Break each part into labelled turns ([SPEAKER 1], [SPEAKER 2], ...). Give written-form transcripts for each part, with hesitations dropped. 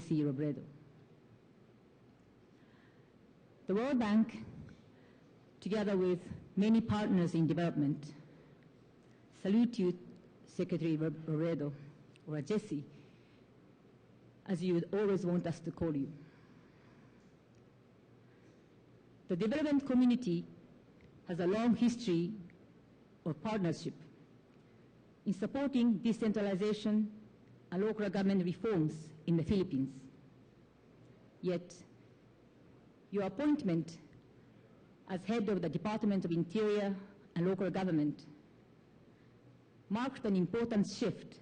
[SPEAKER 1] Robredo. The World Bank, together with many partners in development, salute you, Secretary Robredo, or Jesse, as you would always want us to call you. The development community has a long history of partnership in supporting decentralization and local government reforms in the Philippines. Yet, your appointment as head of the Department of Interior and Local Government marked an important shift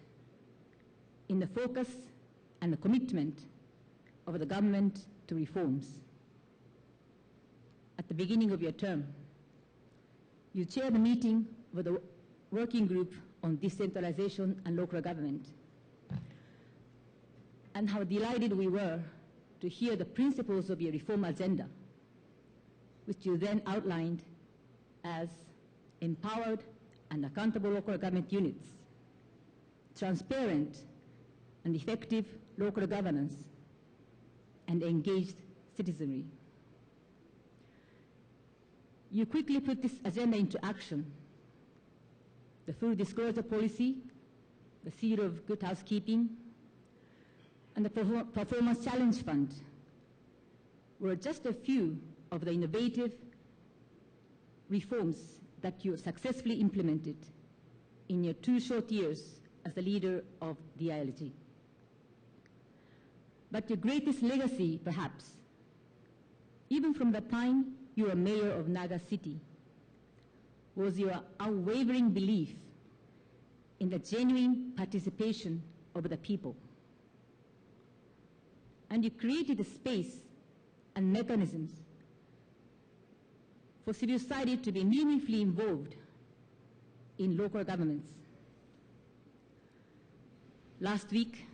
[SPEAKER 1] in the focus and the commitment of the government to reforms. At the beginning of your term, you chaired the meeting of the Working Group on Decentralization and Local Government, and how delighted we were to hear the principles of your reform agenda, which you then outlined as empowered and accountable local government units, transparent and effective local governance, and engaged citizenry. You quickly put this agenda into action. The full disclosure policy, the seal of good housekeeping, and the Performance Challenge Fund were just a few of the innovative reforms that you successfully implemented in your 2 short years as the leader of the ILG. But your greatest legacy, perhaps, even from the time you were mayor of Naga City, was your unwavering belief in the genuine participation of the people. And you created a space and mechanisms for civil society to be meaningfully involved in local governments. Last week,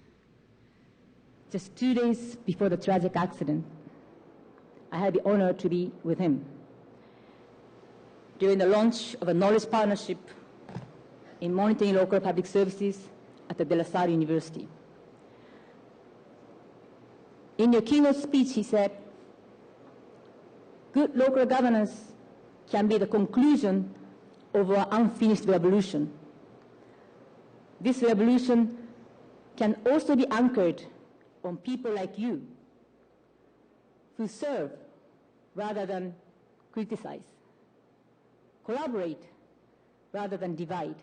[SPEAKER 1] just 2 days before the tragic accident, I had the honor to be with him during the launch of a knowledge partnership in monitoring local public services at the De La Salle University. In your keynote speech, he said, "Good local governance can be the conclusion of our unfinished revolution. This revolution can also be anchored on people like you who serve rather than criticize, collaborate rather than divide,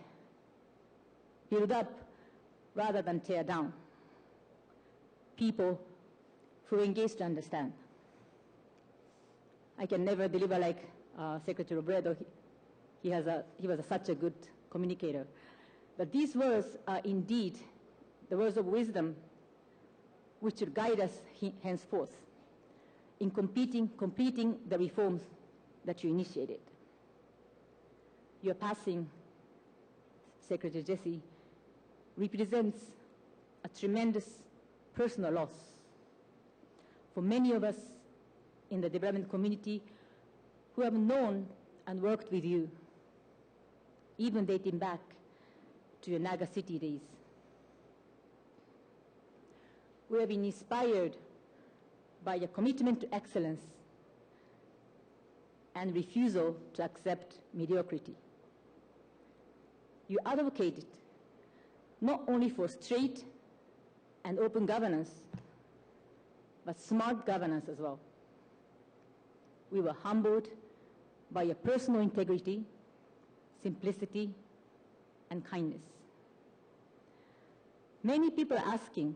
[SPEAKER 1] build up rather than tear down, people who engage to understand." I can never deliver like Secretary Robredo. He was such a good communicator. But these words are indeed the words of wisdom which should guide us henceforth in completing the reforms that you initiated. Your passing, Secretary Jesse, represents a tremendous personal loss for many of us in the development community who have known and worked with you, even dating back to your Naga City days. We have been inspired by your commitment to excellence and refusal to accept mediocrity. You advocated not only for straight and open governance, but smart governance as well. We were humbled by your personal integrity, simplicity, and kindness. Many people are asking,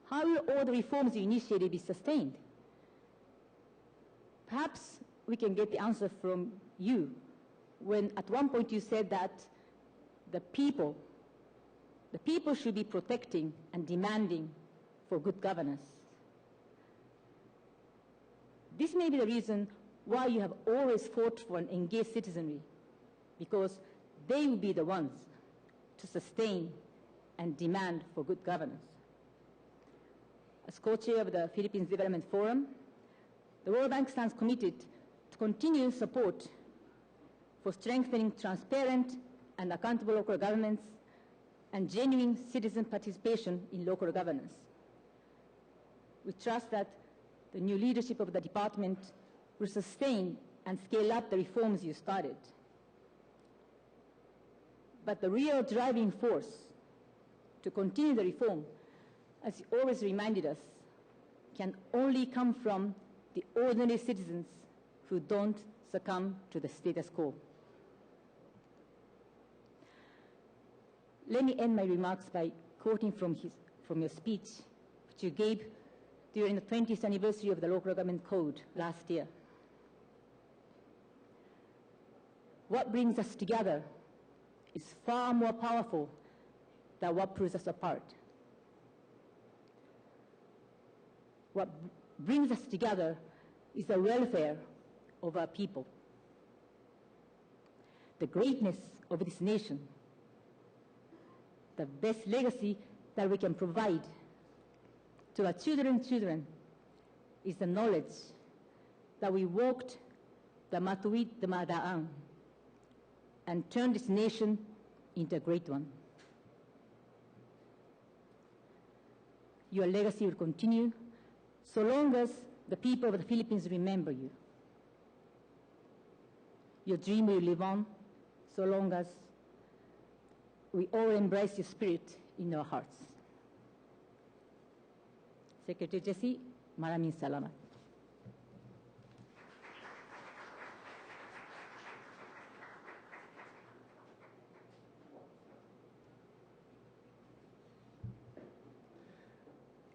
[SPEAKER 1] how will all the reforms you initiated be sustained? Perhaps we can get the answer from you when at one point you said that the people should be protecting and demanding for good governance. This may be the reason why you have always fought for an engaged citizenry, because they will be the ones to sustain and demand for good governance. As co-chair of the Philippines Development Forum, the World Bank stands committed to continue support for strengthening transparent and accountable local governments and genuine citizen participation in local governance. We trust that the new leadership of the department will sustain and scale up the reforms you started. But the real driving force to continue the reform, as you always reminded us, can only come from the ordinary citizens who don't succumb to the status quo. Let me end my remarks by quoting from your speech, which you gave during the 20th anniversary of the Local Government Code last year. What brings us together is far more powerful than what pulls us apart. What brings us together is the welfare of our people, the greatness of this nation, the best legacy that we can provide to our children's children is the knowledge that we walked the matuwid the Malacanang and turned this nation into a great one. Your legacy will continue so long as the people of the Philippines remember you. Your dream will live on so long as we all embrace your spirit in our hearts. Secretary Jesse, maraming salamat.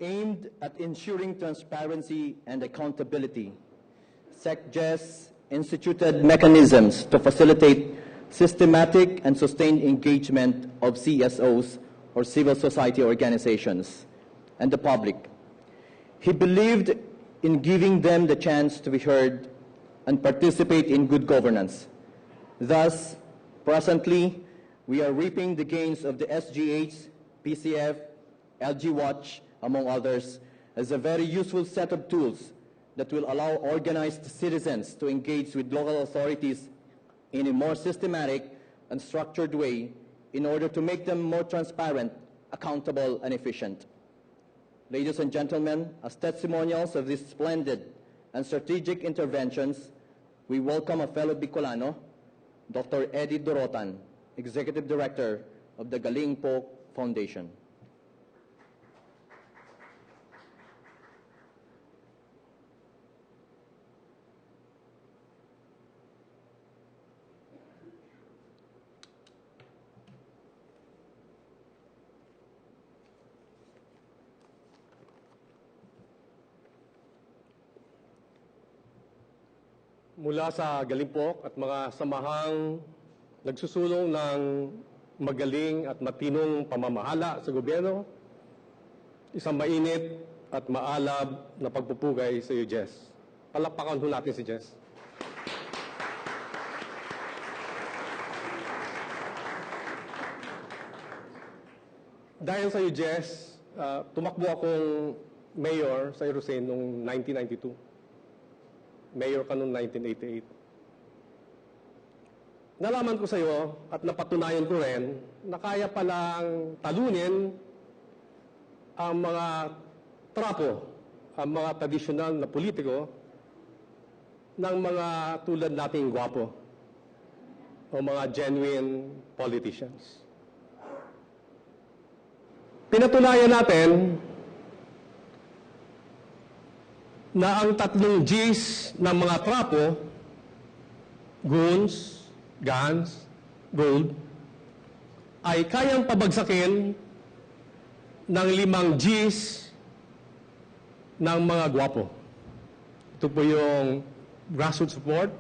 [SPEAKER 2] Aimed at ensuring transparency and accountability, SecJess instituted mechanisms to facilitate systematic and sustained engagement of CSOs, or civil society organizations, and the public. He believed in giving them the chance to be heard and participate in good governance. Thus, presently, we are reaping the gains of the SGH, PCF, LG Watch, among others, as a very useful set of tools that will allow organized citizens to engage with local authorities in a more systematic and structured way in order to make them more transparent, accountable, and efficient. Ladies and gentlemen, as testimonials of these splendid and strategic interventions, we welcome a fellow Bicolano, Dr. Eddie Dorotan, Executive Director of the Galing Po Foundation.
[SPEAKER 3] Mula sa Galimpok at mga samahang nagsusulong ng magaling at matinong pamamahala sa gobyerno, isang mainit at maalab na pagpupugay sa iyo, Jess. Palakpakan ho natin si Jess. Dahil sa iyo, Jess, tumakbo akong mayor sa Irusen noong 1992. Mayor ka noong 1988. Nalaman ko sa iyo at napatunayan ko rin na kaya palang talunin ang mga trapo, ang mga tradisyonal na politiko ng mga tulad nating gwapo o mga genuine politicians. Pinatunayan natin na ang tatlong G's ng mga trapo, goons, guns, gold, ay kayang pabagsakin ng 5 G's ng mga gwapo. Ito po yung grassroots support,